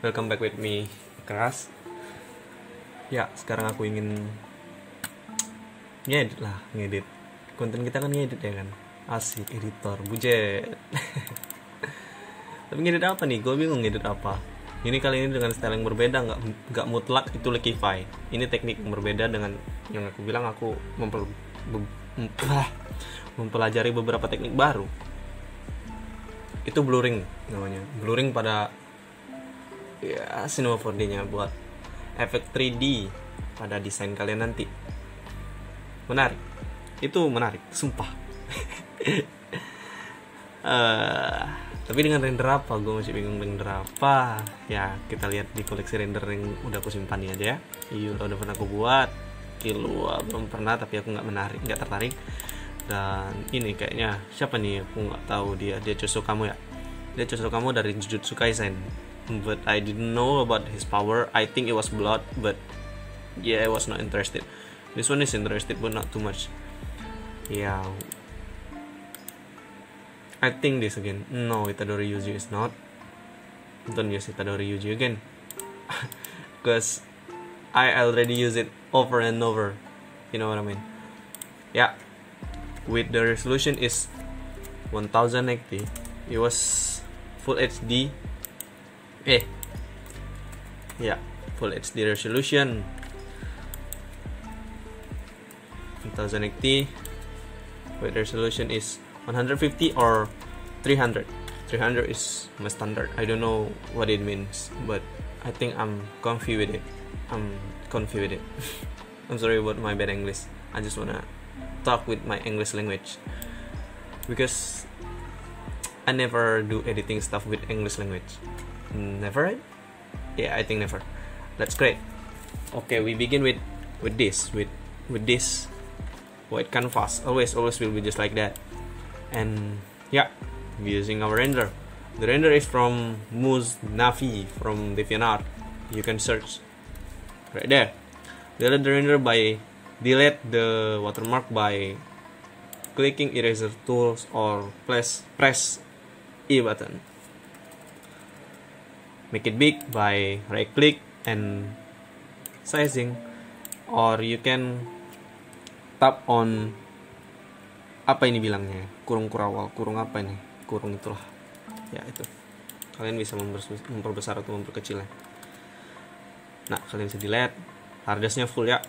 Welcome back with me, Keras. Ya, sekarang aku ingin ngedit. Konten kita kan ngedit ya kan. Asik, editor, bujet. Tapi ngedit apa nih? Gue bingung ngedit apa. Ini kali ini dengan style yang berbeda, nggak mutlak itu Lekify. Ini teknik yang berbeda dengan yang aku bilang aku mempelajari beberapa teknik baru. Itu blurring namanya. Blurring pada ya Cinema 4D-nya buat efek 3D pada desain kalian nanti. Menarik. Itu menarik, sumpah. Tapi dengan render apa? Gue masih bingung render apa. Ya, kita lihat di koleksi render yang udah aku simpan aja ya. Iya, udah pernah aku buat. Killua belum pernah, tapi aku nggak tertarik. Dan ini kayaknya siapa nih? Aku nggak tahu dia cusuk kamu ya. Dia cusuk kamu dari Jujutsu Kaisen. But I didn't know about his power. I think it was blood, but yeah, I was not interested. This one is interested, but not too much. Yeah, I think this again. No, Itadori Yuji is not. Don't use Itadori Yuji again, because I already use it over and over. You know what I mean? Yeah, with the resolution is 1080. It was full HD. Full HD resolution 1080 with resolution is 150 or 300. 300 is my standard. I don't know what it means, but I think I'm comfy with it. I'm sorry about my bad English. I just wanna talk with my English language because I never do editing stuff with English language. Never, right? Yeah, I think never. That's great. Okay, we begin with this white canvas. Always will be just like that. And yeah, we're using our render. The render is from Muz Navi from DeviantArt. You can search right there. Delete the render by delete the watermark by clicking eraser tools or press E button. Make it big by right click and sizing, or you can tap on apa ini bilangnya, kurung kurawal, kurung apa ini, kurung itulah ya, itu kalian bisa memperbesar atau memperkecilnya. Nah, kalian bisa delete hardness-nya full ya.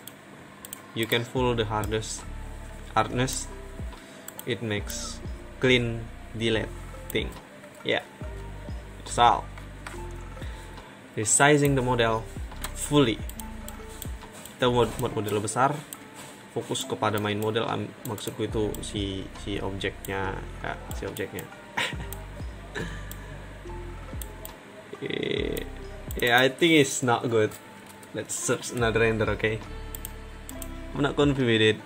You can full the hardness. It makes clean delete thing. Yeah, it's all. Resizing the model fully. Kita buat model besar, fokus kepada main model. Maksudku itu si objeknya ya, si objeknya. Yeah, I think it's not good. Let's search another render, okay? I'm not confident.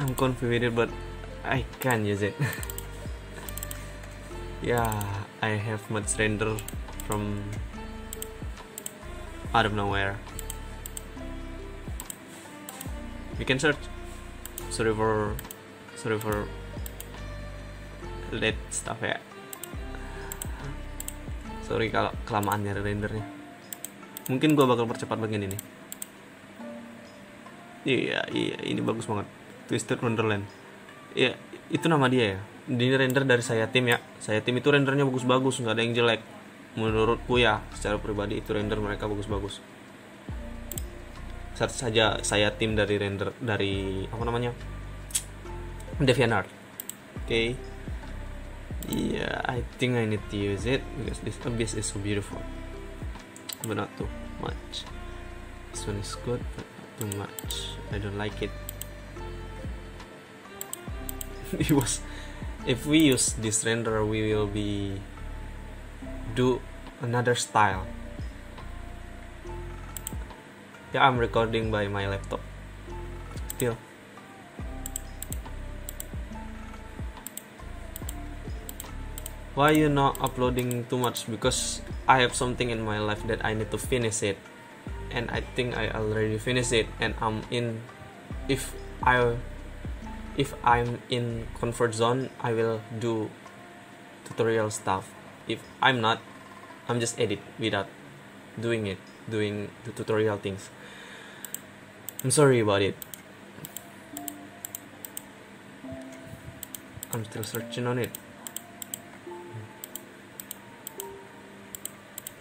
I'm confident, but I can't use it. Yeah, I have much render from out of nowhere. You can search. Sorry for late stuff ya. Sorry kalau kelamaan nyari rendernya. Mungkin gua bakal percepat bagian ini. Iya, ini bagus banget. Twisted Wonderland. Iya, itu nama dia ya. Ini render dari Saya Tim ya. Saya Tim itu rendernya bagus-bagus, nggak ada yang jelek. Menurutku ya, secara pribadi itu render mereka bagus-bagus. Search saja Saya Tim dari render dari apa namanya, DeviantArt. Okay. Yeah, I think I need to use it because this abyss is so beautiful, but not too much. This one is good, but not too much. I don't like it. If we use this render, we will be do another style. Yeah, I'm recording by my laptop still. Why you not uploading too much? Because I have something in my life that I need to finish it, and I think I already finished it, and if I'm in comfort zone, I will do tutorial stuff. If I'm not, I'm just edit without doing the tutorial things. I'm sorry about it. I'm still searching on it.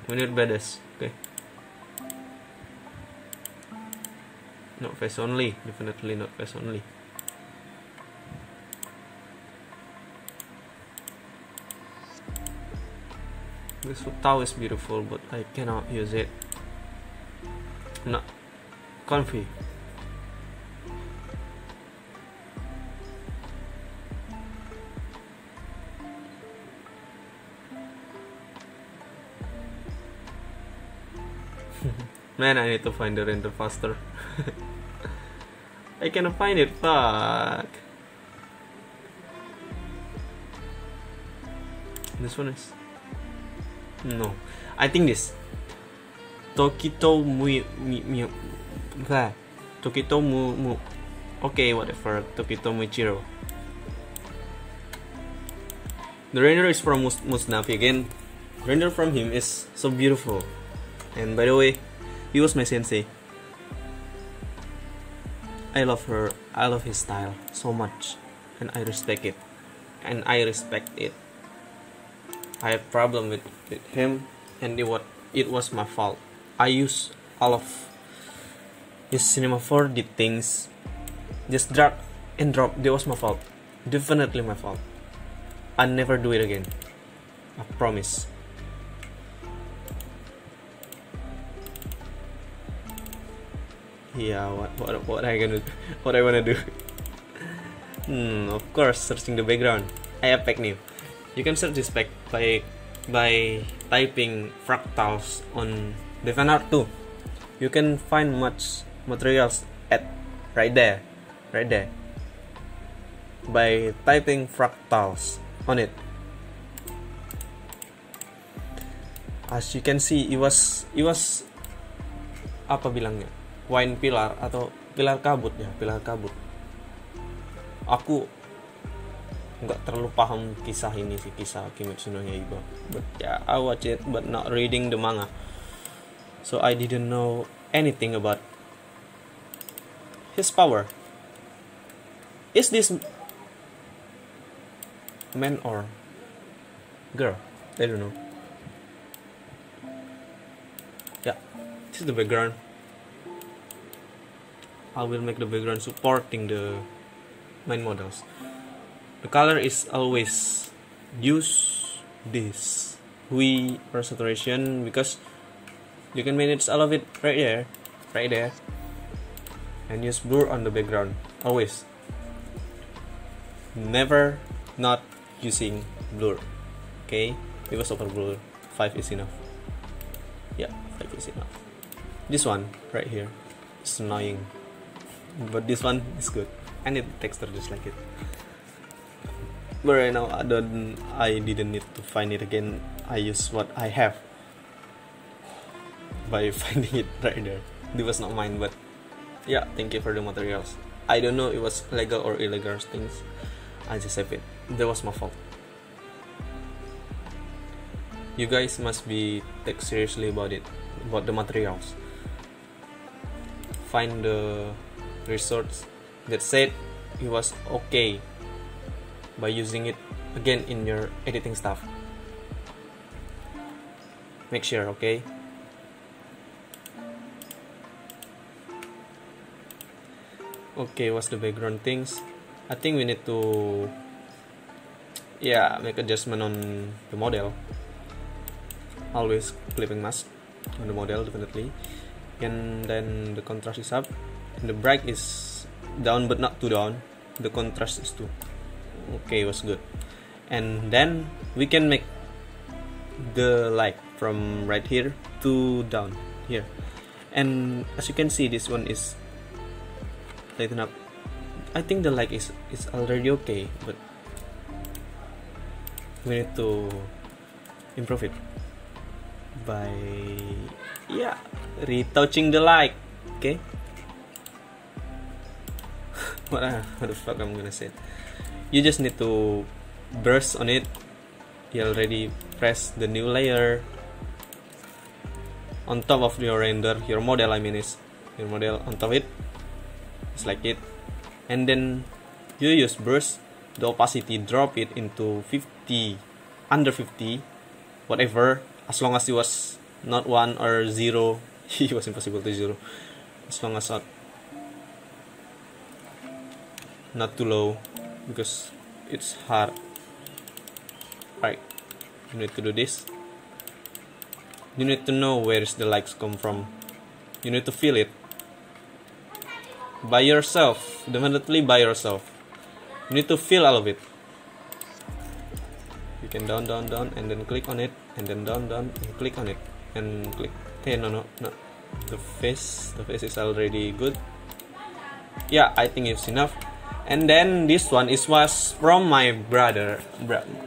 We need badass, okay? Not face only, definitely not face only. This towel is beautiful, but I cannot use it. Not comfy. Man, I need to find the render faster. I cannot find it, fuck. This one is... No, I think this Tokito Tokito Mu. Okay, whatever. Tokito Muichiro. The render is from Musnafi again. Render from him is so beautiful. And by the way, he was my sensei. I love her. I love his style so much, and I respect it. I have problem with him, and it was my fault. I used all of his Cinema 4D things, just drag and drop. That was my fault. Definitely my fault. I'll never do it again. I promise. Yeah, what I wanna do? Of course, searching the background. I have pack new. You can search this pack by typing fractals on DeviantArt 2. You can find much materials right there. By typing fractals on it. As you can see, it was apa bilangnya? Wine pilar atau pilar kabut ya, pilar kabut. Aku nggak terlalu paham kisah ini sih, kisah Kimetsu no Yaiba. But yeah, I watch it but not reading the manga. So I didn't know anything about his power. Is this man or girl? I don't know. Yeah, this is the background. I will make the background supporting the main models. The color is always use this Hui or saturation because you can manage all of it right there, and use blur on the background always. Never not using blur. Okay, because over blur 5 is enough. Yeah, 5 is enough. This one right here is annoying, but this one is good. I need texture just like it. But right now I didn't need to find it again. I use what I have by finding it right there. It was not mine, but yeah, thank you for the materials. I don't know it was legal or illegal things. I just have it. That was my fault. You guys must be take seriously about it, about the materials. Find the resource that said it was okay by using it again in your editing stuff. Make sure, okay? Okay, what's the background things? I think we need to make adjustment on the model. Always clipping mask on the model definitely. And then the contrast is up. And the bright is down but not too down. The contrast is too okay, was good. And then we can make the light from right here to down here. And as you can see, this one is lighten up. I think the light is already okay, but we need to improve it by retouching the light. Okay. What the fuck I'm gonna say? You just need to brush on it. You already press the new layer, on top of your render, your model I mean is your model on top of it, just like it, and then you use burst, the opacity, drop it into 50, under 50, whatever, as long as it was not 1 or 0. It was impossible to 0, as long as not too low, because it's hard. Right, you need to do this. You need to know where the lights come from. You need to feel it by yourself, definitely by yourself. You need to feel all of it. You can down, and then click on it, and then down, and click on it, and click. Hey, no. The face is already good. Yeah, I think it's enough. And then this one was from my brother.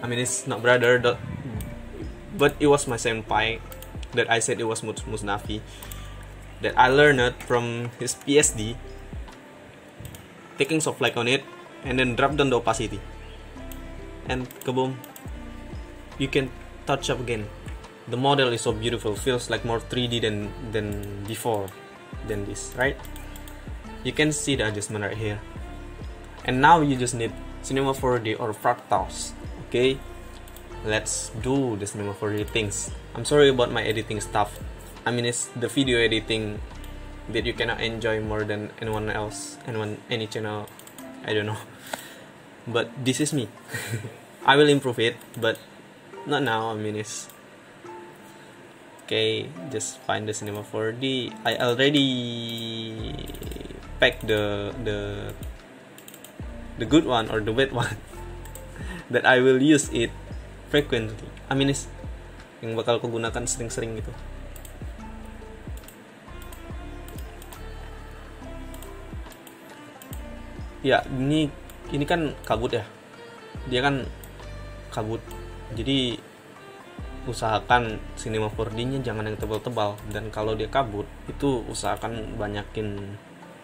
I mean, it's not brother, but it was my senpai that I said it was Musnafi, that I learned it from his PSD, taking soft light on it and then drop down the opacity, and kaboom, you can touch up again. The model is so beautiful, feels like more 3D than before, than this, right? You can see the adjustment right here. And now you just need Cinema 4D or fractals. Okay, let's do the Cinema 4D things. I'm sorry about my editing stuff. I mean, it's the video editing that you cannot enjoy more than anyone else, any channel, I don't know. But this is me. I will improve it, but not now. I mean, it's okay. Just find the Cinema 4D. I already packed the good one or the bad one that I will use it frequently. I mean, it's yang bakal aku gunakan sering-sering gitu. Ya, ini kan kabut ya. Dia kan kabut. Jadi usahakan Cinema 4D-nya jangan yang tebal-tebal, dan kalau dia kabut itu usahakan banyakin,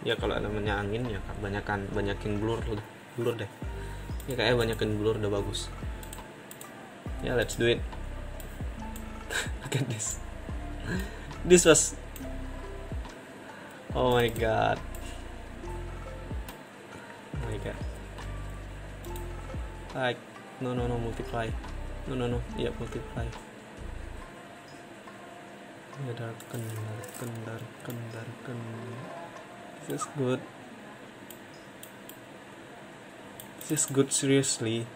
ya kalau namanya angin ya banyakin blur deh. Ya kayak banyakin blur udah bagus. Ya, let's do it. Look at this. This was, oh my god. Oh my god. Like, no, multiply. No, yeah, multiply. Ya, darken. This is good. This is good, seriously.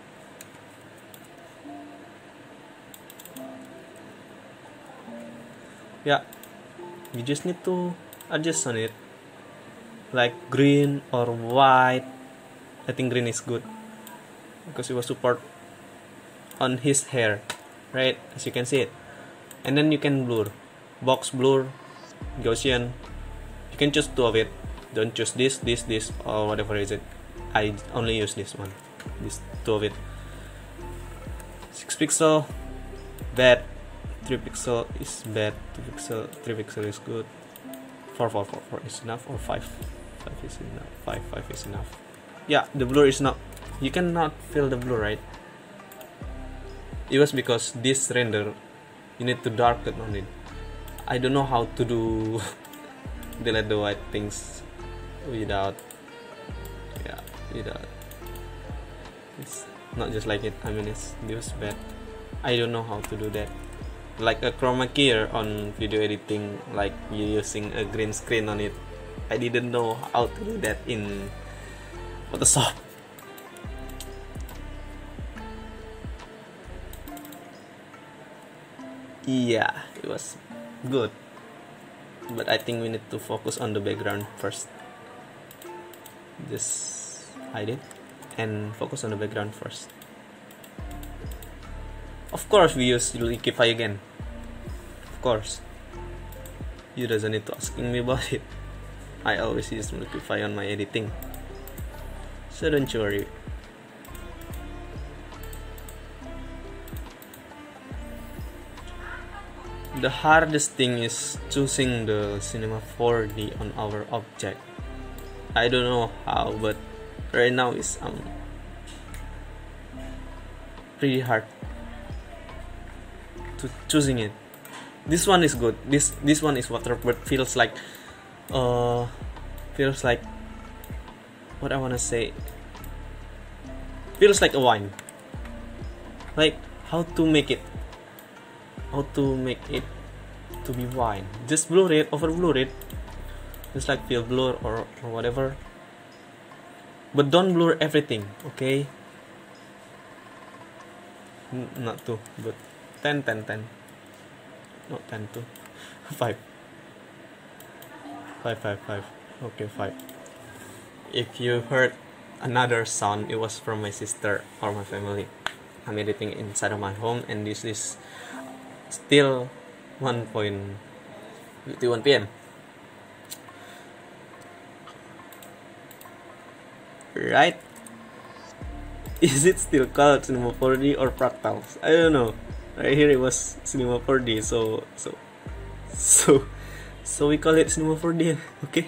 Yeah, you just need to adjust on it, like green or white. I think green is good because it was support on his hair, right? As you can see it. And then you can blur, box blur, Gaussian. You can choose two of it. Don't choose this, or whatever is it. I only use this one, these two of it. 6 pixel, bad. 3 pixel is bad. 2 pixel, 3 pixel is good. 4 is enough, or 5 is enough. 5 is enough. Yeah, the blur is not. You cannot feel the blur, right? It was because this render, you need to darken on it. I don't know how to do delete the white things without. It's not just like it. I mean, this was bad. I don't know how to do that. Like a chroma key on video editing, like you using a green screen on it. I didn't know how to do that in Photoshop. Yeah, it was good, but I think we need to focus on the background first. Just hide it and focus on the background first. Of course, we use Liquify again. Of course, you doesn't need to asking me about it. I always use Liquify on my editing, so don't you worry. The hardest thing is choosing the Cinema 4D on our object. I don't know how, but right now it's pretty hard to choosing it. This one is good. This one is water, but feels like what I wanna say. Feels like a wine. Like how to make it to be wine. Just blur it, over blur it. Just like feel blur or whatever. But don't blur everything, okay? Not 2, but 10. Not 10, 2. 5. Okay, 5. If you heard another sound, it was from my sister or my family. I'm editing inside of my home, and this is still 1:51 p.m. Right? Is it still called Cinema 4D or Fractals? I don't know. Right here it was Cinema 4D, so we call it Cinema 4D, okay?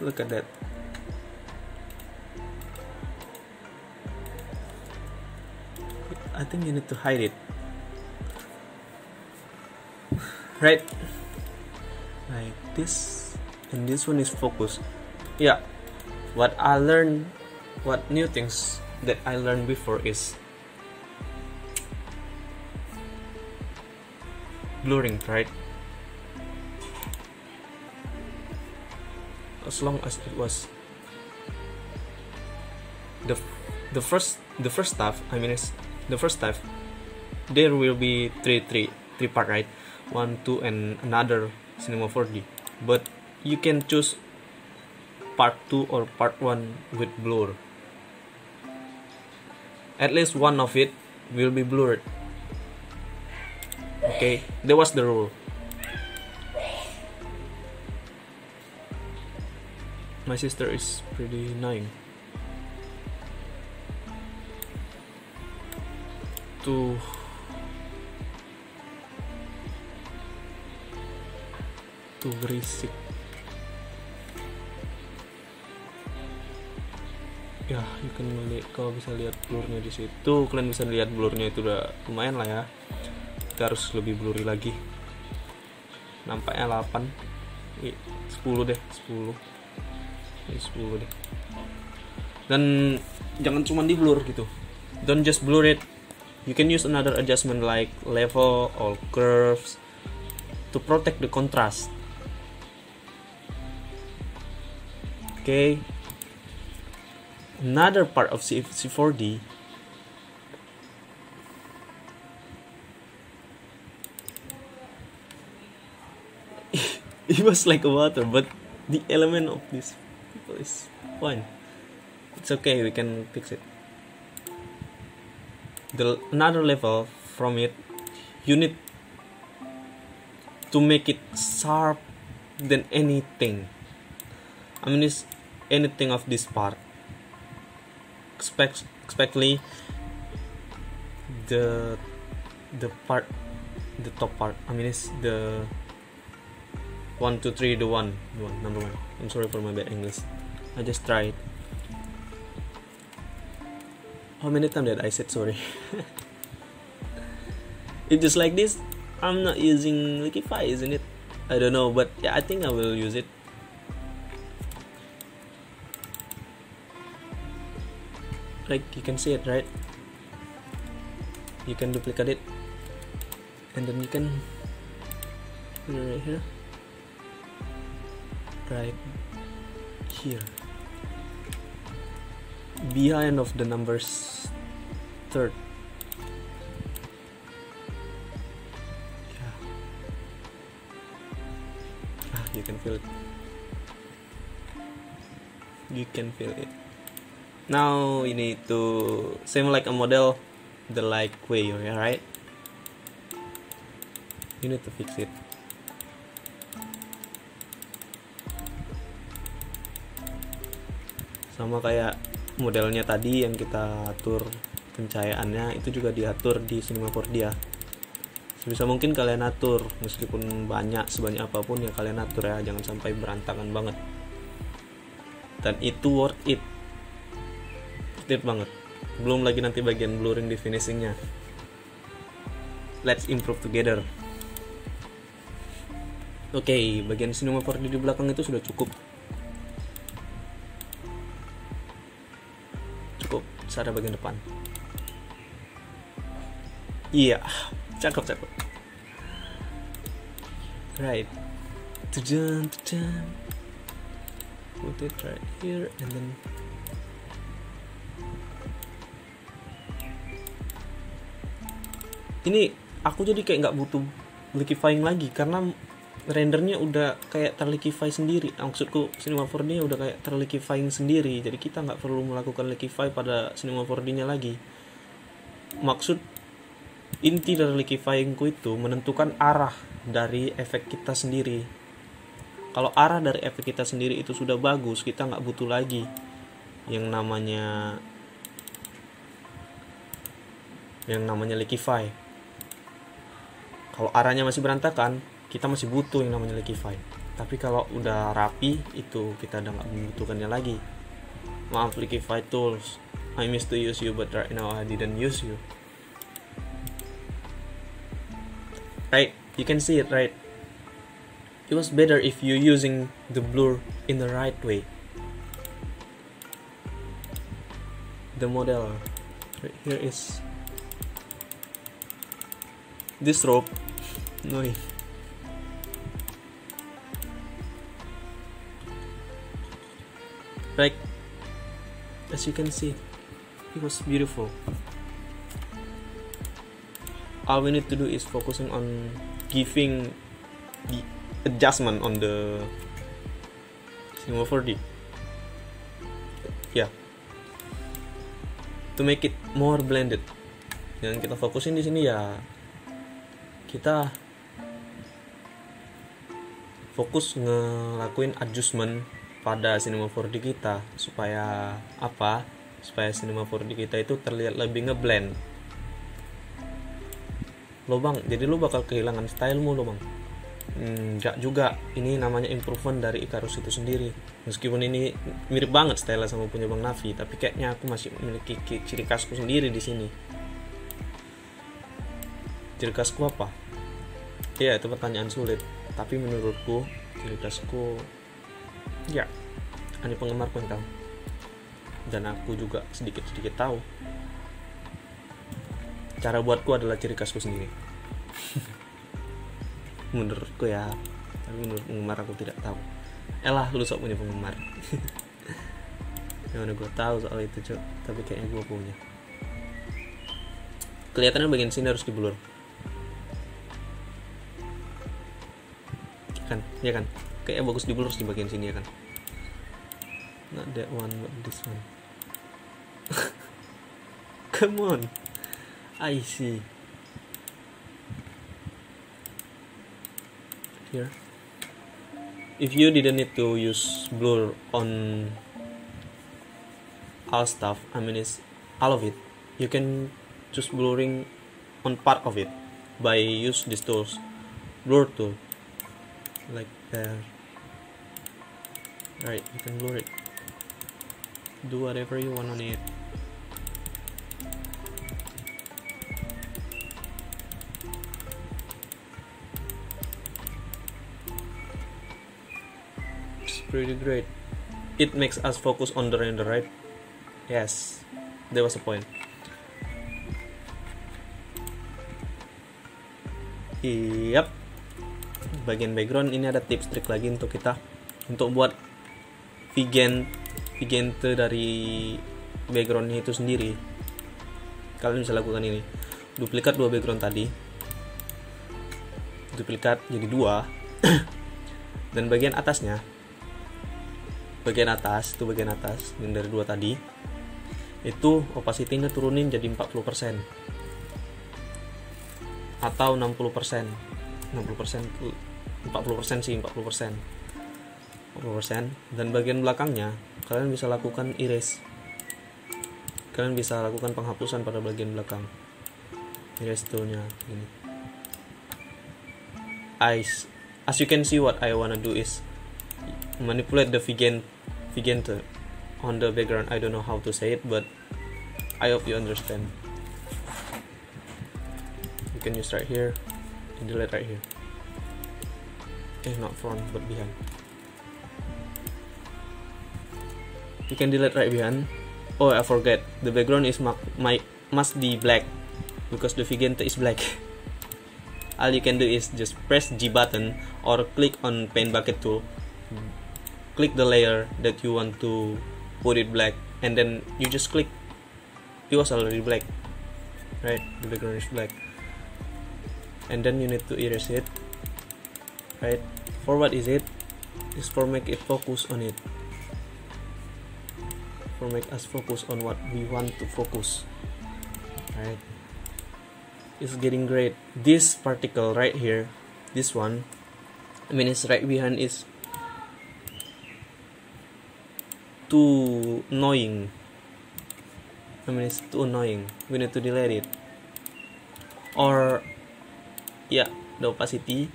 Look at that. I think you need to hide it. Right? Like this. And this one is focus. Yeah. What new things that I learned before is blurring, right? As long as it was the first stuff, there will be three part, right? 1, 2, and another Cinema 4D. But you can choose part 2 or part 1 with blur. At least one of it will be blurred. Okay, that was the rule. My sister is pretty annoying. To berisik. Ya, you can kalau bisa lihat blurnya di situ, kalian bisa lihat blurnya itu udah lumayan lah ya. Kita harus lebih blurry lagi. Nampaknya 8, 10 deh, 10. Ini 10 deh. Dan jangan cuma di blur gitu. Don't just blur it. You can use another adjustment like level or curves to protect the contrast. Okay. Another part of C4D it was like a water, but the element of this is fine. It's okay, we can fix it. Another level from it, you need to make it sharp than anything. I mean, it's anything of this part, especially the top part. I mean, it's the 1, 2, 3, number 1. I'm sorry for my bad English. I just tried. How many times did I said sorry? It's just like this. I'm not using Liquify, isn't it? I don't know, but yeah, I think I will use it. Like, you can see it, right? You can duplicate it, and then you can put it right here, right here, behind of the numbers 3rd. Yeah. You can feel it. You can feel it. Now you need to same like a model the like way, right? You need to fix it. Sama kayak modelnya tadi yang kita atur pencahayaannya, itu juga diatur di Cinema 4D ya. Sebisa mungkin kalian atur, meskipun sebanyak apapun ya kalian atur ya, jangan sampai berantakan banget. Dan itu worth it banget. Belum lagi nanti bagian blurring di finishingnya. Let's improve together. Oke, bagian Cinema 4D di belakang itu sudah cukup. Ada bagian depan. Iya, cakep. Right. Tujan. Put it right here and then ini aku jadi kayak nggak butuh liquifying lagi karena rendernya udah kayak terliquify sendiri. Maksudku Cinema 4D udah kayak terliquifying sendiri, jadi kita nggak perlu melakukan liquify pada Cinema 4D nya lagi. Maksud inti dari liquifyingku itu menentukan arah dari efek kita sendiri. Kalau arah dari efek kita sendiri itu sudah bagus, kita nggak butuh lagi yang namanya liquify. Kalau arahnya masih berantakan, kita masih butuh yang namanya liquify. Tapi kalau udah rapi, itu kita udah nggak membutuhkannya lagi. Maaf liquify tools, I miss to use you but right now I didn't use you. Right, you can see it, right? It was better if you using the blur in the right way. The model right here is this rope. No. Right, as you can see, it was beautiful. All we need to do is focusing on giving the adjustment on the Cinema 4D. Yeah, to make it more blended. Yang kita fokusin di sini ya, kita fokus ngelakuin adjustment pada Cinema 4D kita supaya apa? Supaya Cinema 4D kita itu terlihat lebih ngeblend. Lo bang, jadi lo bakal kehilangan stylemu lo bang. Enggak juga, ini namanya improvement dari Icarus itu sendiri. Meskipun ini mirip banget style sama punya Bang Navi, tapi kayaknya aku masih memiliki ciri khasku sendiri di sini. Ciri khasku apa? Ya, itu pertanyaan sulit. Tapi menurutku ciri khasku ya, ini penggemar pun tahu. Dan aku juga sedikit-sedikit tahu. Cara buatku adalah ciri khasku sendiri. Menurutku ya, tapi menurut penggemar aku tidak tahu. Elah, lu sok punya penggemar. Yang mana gue tahu soal itu cok, tapi kayaknya gue punya. Kelihatannya bagian sini harus diblur. Kan, ya kan? Kayaknya bagus diblur di bagian sini ya kan? Not that one, but this one. Come on, I see. Here, if you didn't need to use blur on all stuff, I mean it's all of it, you can choose blurring on part of it by use these tools, blur tool, like there. Right, you can blur it. Do whatever you want on it. Pretty great. It makes us focus on the render, right? Yes, that was the point. Yap. Bagian background ini ada tips trik lagi untuk kita untuk buat vigente dari backgroundnya itu sendiri. Kalian bisa lakukan ini. Duplikat dua background tadi. Duplikat jadi dua. Dan bagian atasnya, bagian atas yang dari dua tadi itu opacity-nya turunin jadi 40% atau 60%. 40% sih, 40%. Dan bagian belakangnya kalian bisa lakukan erase. Kalian bisa lakukan penghapusan pada bagian belakang. Erase tool-nya ini. As you can see, what I wanna do is manipulate the vigente on the background. I don't know how to say it, but I hope you understand. You can use right here and delete right here. Not front but behind. You can delete right behind. Oh, I forget. The background is must be black because the Vigente is black. All you can do is just press G button or click on paint bucket tool. Click the layer that you want to put it black, and then you just click. It was already black, right? The background is black, and then you need to erase it, right? For what is it? Is for make it focus on it. For make us focus on what we want to focus, right? It's getting great. This particle right here, this one, I mean it's right behind, is too annoying. I mean it's too annoying. We need to delete it. Or yeah, the opacity.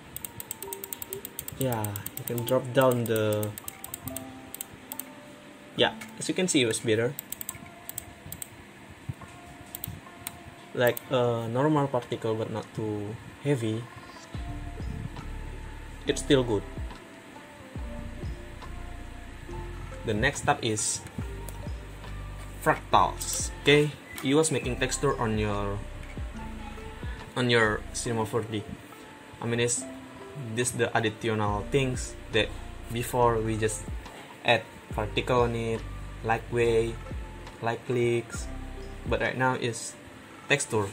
Yeah, you can drop down the, yeah, as you can see it was better. Like a normal particle but not too heavy. It's still good. The next step is fractals. Okay, you was making texture on your Cinema 4D. I mean it's this the additional things that before we just add particle on it, like way, like clicks, but right now is texture.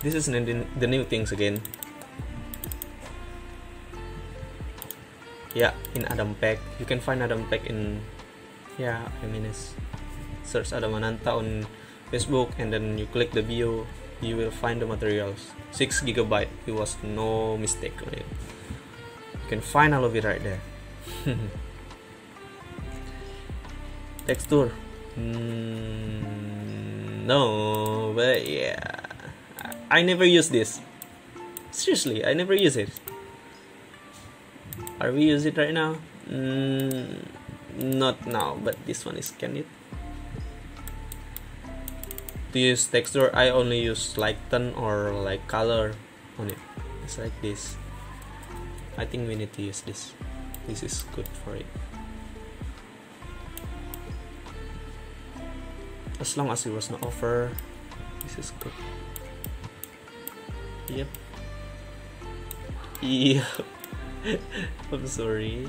This is the new things again. Yeah, in Adam Pack. You can find Adam Pack in, yeah, I mean it's search Adam Ananta on Facebook, and then you click the bio, you will find the materials. 6 GB. It was no mistake on it. You can find all of it right there. Texture. No, but yeah, I never use this. Seriously, I never use it. Are we use it right now? Not now, but this one is candid. To use texture, I only use lighten or like color on it. It's like this. I think we need to use this. This is good for it. As long as it was not over, this is good. Yep. Yep. I'm sorry.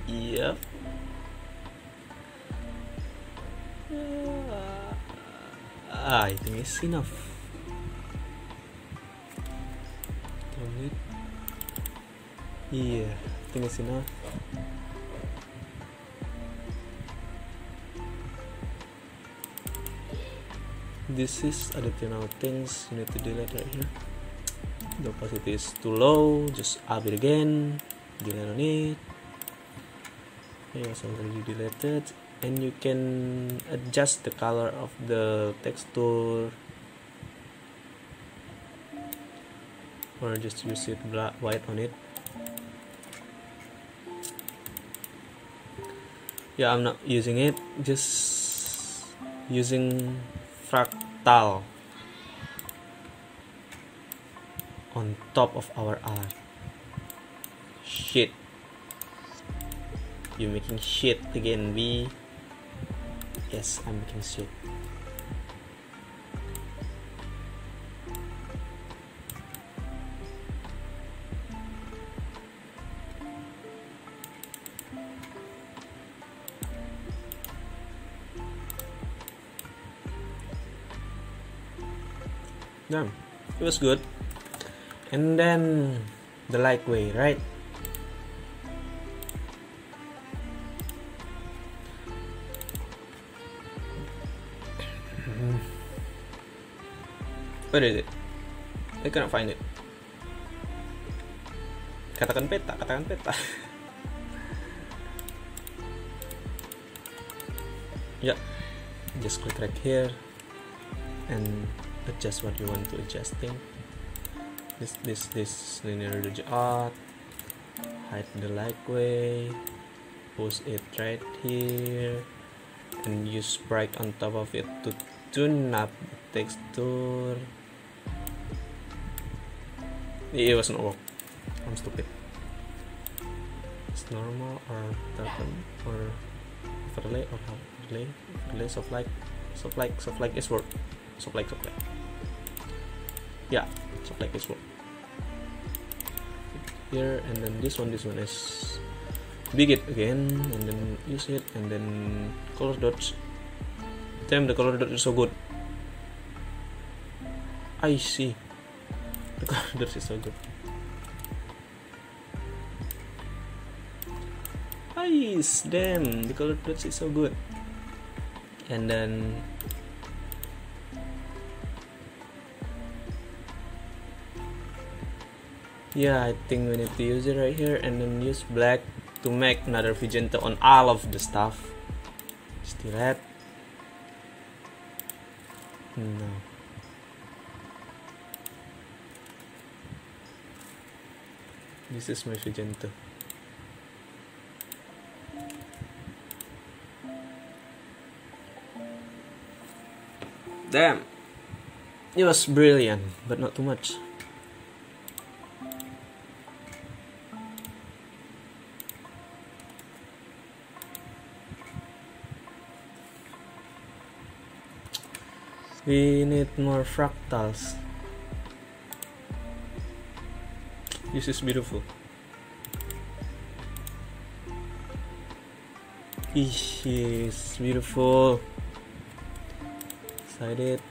Yep. I think it's enough. Yeah, I think it's enough. This is additional things you need to delete right here. The opacity is too low, just up it again, delete on it. It was already deleted, and you can adjust the color of the texture, or just use it black white on it. Yeah, I'm not using it, just using fractal on top of our art. Shit, you making shit again, B. Yes, I'm making shit. Yeah, it was good. And then the light way, right? Where is it? I cannot find it. Katakan peta, katakan peta. Yeah, just click right here and adjust what you want to adjusting. This linear ridge art, hide the light way, post it right here, and use bright on top of it to tune up the texture. It wasn't work. I'm stupid. It's normal or darken or overlay or overlay soft light is work. Soft light. Yeah, soft light is work. Here and then this one is big it again and then use it and then color dots. Damn, the color dot is so good. I see. The color dots is so good. Nice, damn, the color dots is so good. And then yeah, I think we need to use it right here and then use black to make another magenta on all of the stuff. Still red. No. This is my magenta. Damn. It was brilliant, but not too much. We need more fractals. This is beautiful. This is beautiful. Excited.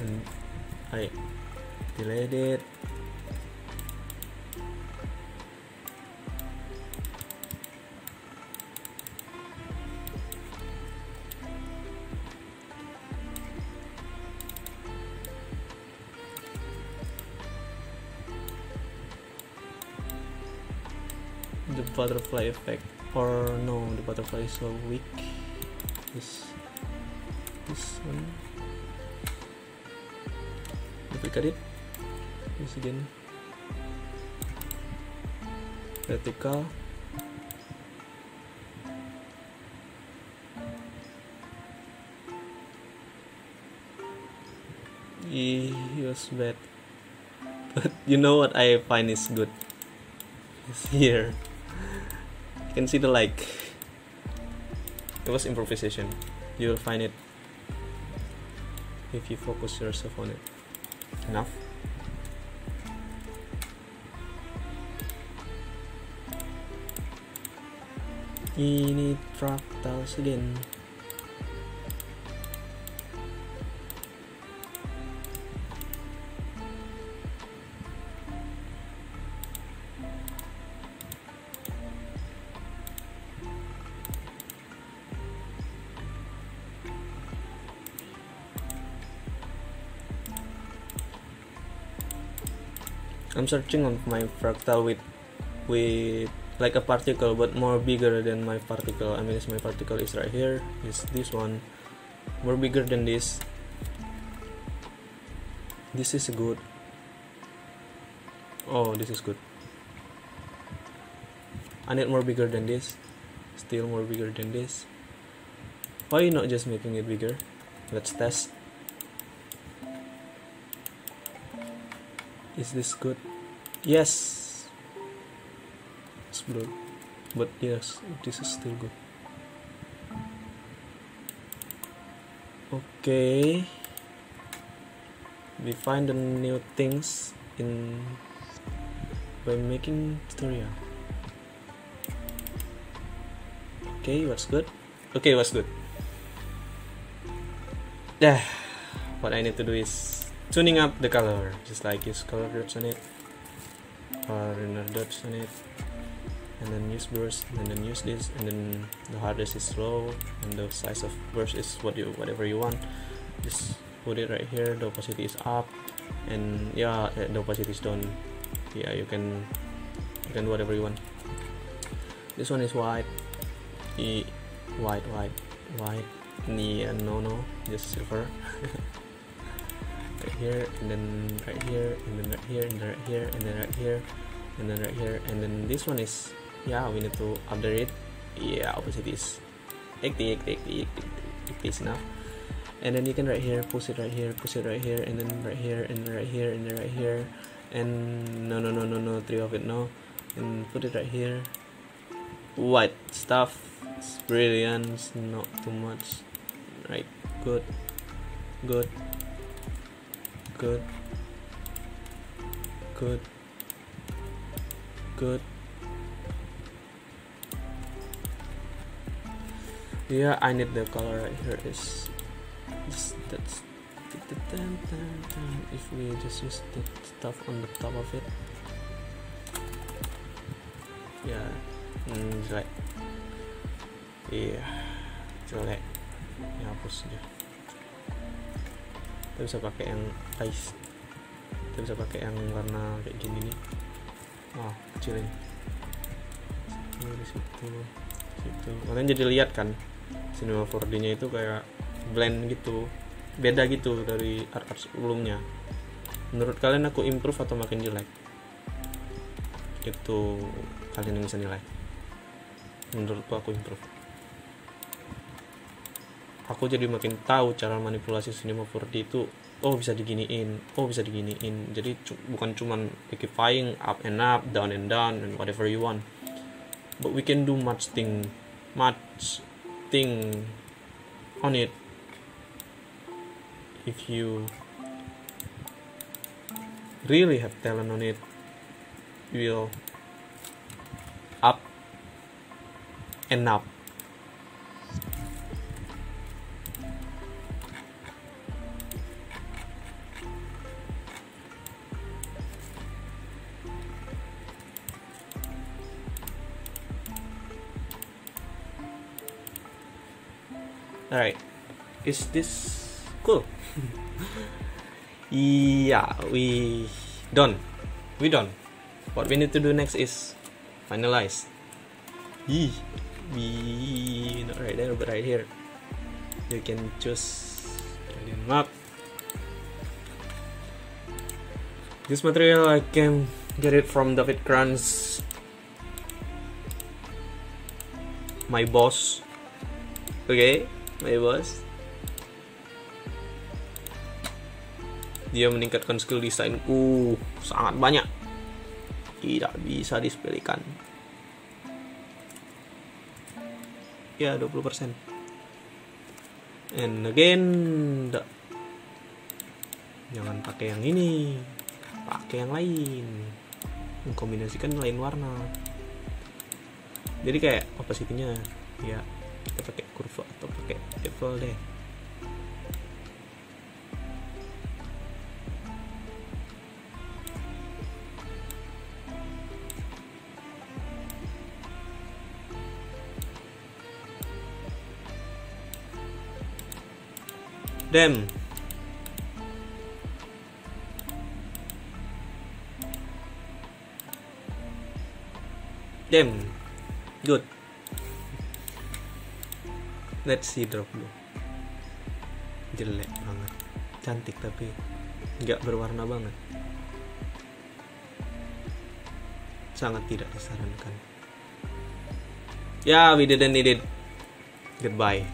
And I delayed it. The butterfly effect, or no, the butterfly is so weak. This one, duplicate it. This again, vertical. It was bad, but you know what I find is good? It's here. You can see the like. It was improvisation. You'll find it if you focus yourself on it enough. You need fractals again. I'm searching on my fractal with like a particle but more bigger than my particle. I mean, my particle is right here. Is this one more bigger than this? This is good. Oh, this is good. I need more bigger than this. Still more bigger than this. Why not just making it bigger? Let's test. Is this good? Yes. It's blue, but yes, this is still good. Okay. We find the new things in by making tutorial. Okay, what's good? Okay, what's good? Yeah. What I need to do is tuning up the color, just like use color dots on it or inner dots on it, and then use burst, and then use this, and then the hardest is low and the size of burst is whatever you want. Just put it right here. The opacity is up, and yeah, the opacity is down. Yeah, you can do whatever you want. This one is white. White. Yeah, no, just silver. Right here, and then right here, and then right here, and then right here, and then right here, and then right here, and then this one is, yeah, we need to update it. Yeah, opposite is active is enough. And then you can right here, push it right here, and then right here, and right here, and then right here, and no, 3 of it, no, and put it right here. White stuff, it's brilliant, it's not too much, right? Good. Yeah, I need the color right here is that's if we just use the stuff on the top of it. Yeah, jelek. Iya, jelek. Ya, hapus aja. Kita bisa pakai yang ice. Kita bisa pakai yang warna kayak gini nih. Oh, kecilin. Di situ. Kalian jadi lihat kan, Cinema 4D nya itu kayak blend gitu, beda gitu dari art sebelumnya. Menurut kalian aku improve atau makin jelek? Itu kalian yang bisa nilai. Menurutku aku improve. Aku jadi makin tahu cara manipulasi Cinema 4D itu. Oh, bisa diginiin. Jadi bukan cuman liquifying up and up, down and whatever you want. But we can do much thing on it if you really have talent on it. You will up and up. Alright, is this cool? Yeah, we done. What we need to do next is finalize. We not right there, but right here. You can choose map. This material I can get it from David Kranz, my boss. Okay, my boss. Dia meningkatkan skill desainku sangat banyak, tidak bisa disepelekan. Ya, 20%. And again, jangan pakai yang ini, pakai yang lain, mengkombinasikan lain warna. Jadi kayak opacity-nya ya kita pakai kurva atau pakai level deh. Damn. Good. Let's see drop dulu. Jelek banget. Cantik tapi nggak berwarna banget. Sangat tidak disarankan. Yeah, we didn't need it. Goodbye.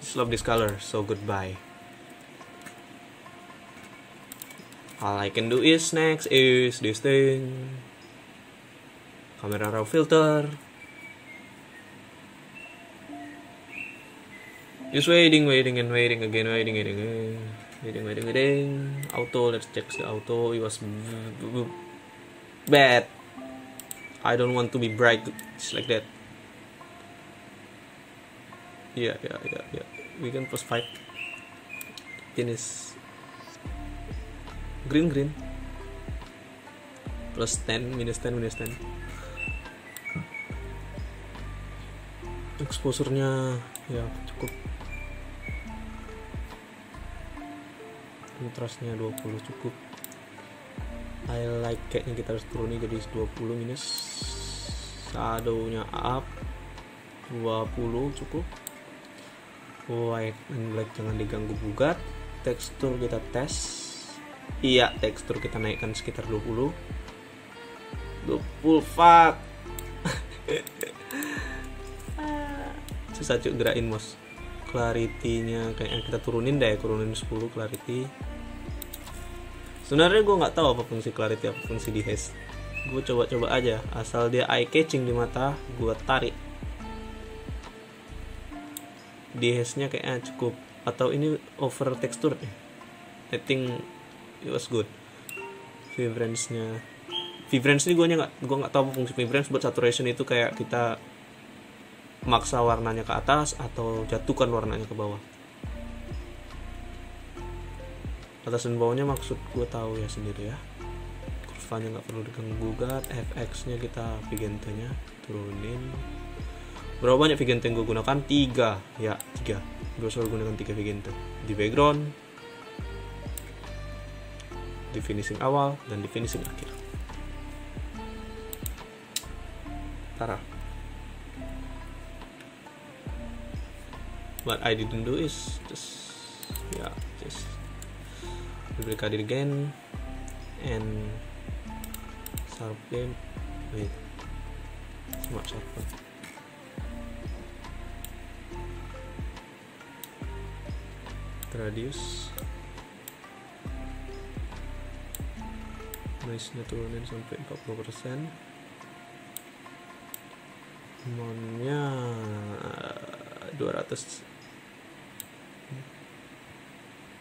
Just love this color, so goodbye. All I can do is next is this thing. Camera raw filter. Just waiting again. Auto, let's check the auto. It was bad. I don't want to be bright just like that. Yeah. We can plus 5. Finish. Green. Plus 10, minus 10. Exposure-nya ya cukup. Contrast-nya 20 cukup. I like kayaknya kita harus turunin jadi 20 minus. Shadow-nya up 20 cukup. White and black jangan diganggu gugat. Tekstur kita tes. Iya, tekstur kita naikkan sekitar 20. Fuck. susah cuk gerakin mouse. Clarity-nya kayaknya kita turunin 10 clarity. Sebenarnya gue nggak tahu apa fungsi clarity, apa fungsi dehaze. Gue coba-coba aja, asal dia eye catching di mata, gue tarik. Dehaze-nya kayaknya cukup, atau ini over texture nih. I think it was good. Vibrance ini gue nggak tahu fungsi vibrance. Buat saturation itu kayak kita maksa warnanya ke atas atau jatuhkan warnanya ke bawah. Atas dan bawahnya maksud gue tahu ya sendiri ya. Kurvanya nggak perlu diganggu gugat. FX nya kita Vigente nya turunin. Berapa banyak Vigente yang gue gunakan? 3 ya, 3. Gue selalu gunakan 3 Vigente di background, di finishing awal, dan di finishing akhir. Parah. What I didn't do is just duplicate it again and sharpen. Wait, smart sharpen. Radius, noise-nya turunin sampai 40%. Mount-nya 200.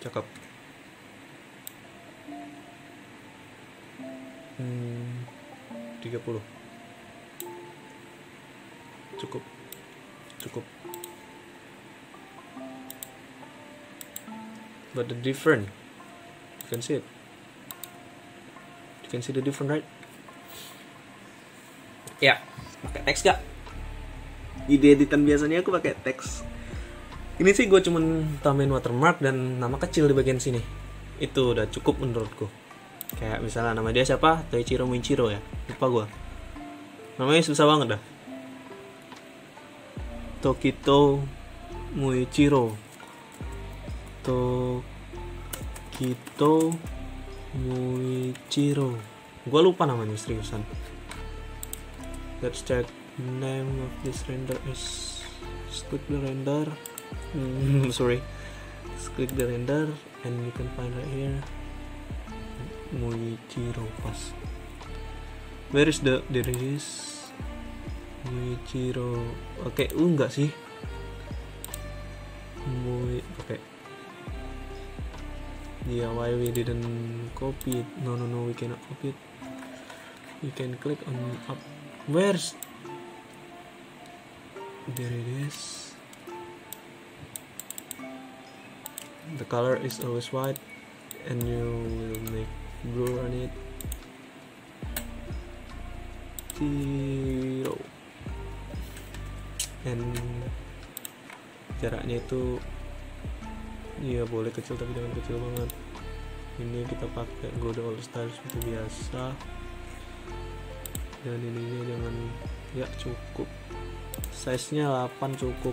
Cakep. 30. Cukup. But the different, you can see it. You can see the different, right? Ya, pakai teks gak? Ide editan biasanya aku pakai teks. Ini sih gue cuman tambahin watermark dan nama kecil di bagian sini. Itu udah cukup menurutku. Kayak misalnya nama dia siapa? Toichiro Muichiro ya. Lupa gue. Namanya susah banget dah. Tokito Muichiro. Tokito Muichiro. Gue lupa namanya seriusan. Let's check name of this render is. Click the render. Sorry. Click the render and you can find right here Muichiro pas. Where is there is Muichiro. Oke, enggak sih. Oke. Yeah, why we didn't copy it? No, we cannot copy it. You can click on up. Where's there it is. The color is always white, and you will make blur on it. 0. And jaraknya itu ya boleh kecil tapi jangan kecil banget. Ini kita pakai Gode All Style seperti biasa. Dan ininya jangan, ya cukup. Size nya 8 cukup.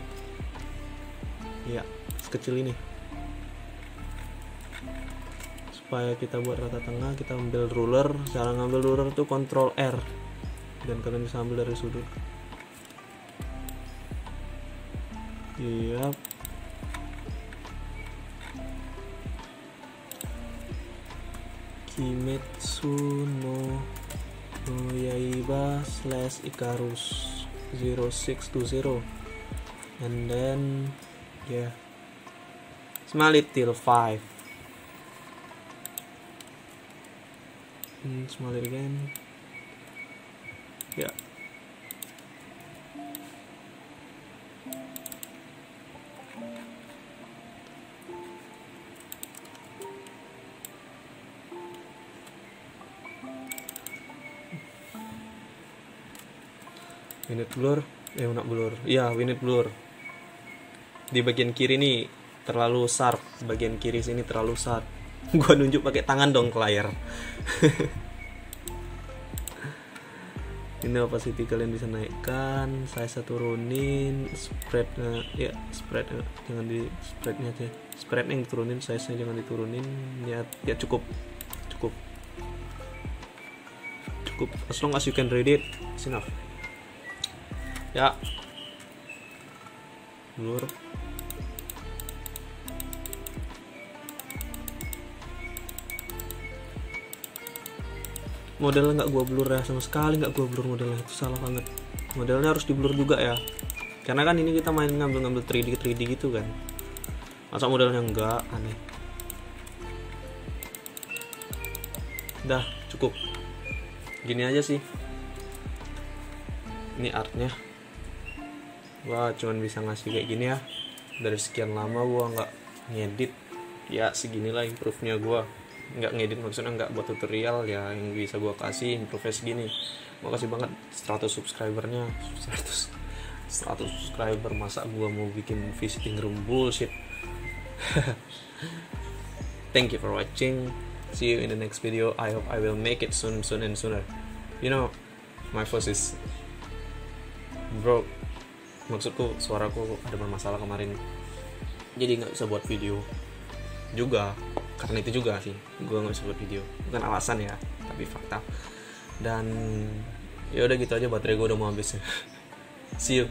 Ya, sekecil ini. Supaya kita buat rata tengah, kita ambil ruler. Cara ngambil ruler tuh Ctrl R. Dan kalian bisa ambil dari sudut. Iya. Kimetsu no Yaiba /Icarus 0620, and then smile it till 5. Smile it again. We need blur. Di bagian kiri nih terlalu sharp, bagian kiri sini terlalu sharp. Gua nunjuk pakai tangan dong ke layar. Ini opacity kalian bisa naikkan, size turunin, spreadnya jangan di spreadnya aja. Spreadnya yang turunin, size-nya jangan diturunin. Ya cukup. As long as you can read it, it's enough. Ya. blur. Modelnya nggak gua blur ya, sama sekali nggak gua blur modelnya, itu salah banget. Modelnya harus di blur juga ya, karena kan ini kita main ngambil 3D gitu kan, masa modelnya enggak, aneh. Dah cukup gini aja sih, ini artnya. Gua cuman bisa ngasih kayak gini ya, dari sekian lama gua nggak ngedit ya, seginilah improve-nya gua. Nggak ngedit maksudnya nggak buat tutorial ya, yang bisa gua kasih improve segini. Makasih banget 100 subscribernya, 100 subscriber, masa gua mau bikin visiting room bullshit. Thank you for watching, see you in the next video. I hope I will make it soon and sooner. You know, my voice is broke, maksudku suaraku ada bermasalah kemarin, jadi nggak bisa buat video juga. Karena itu juga sih gue nggak bisa buat video, bukan alasan ya, tapi fakta. Dan ya udah gitu aja, baterai gue udah mau habis. See you.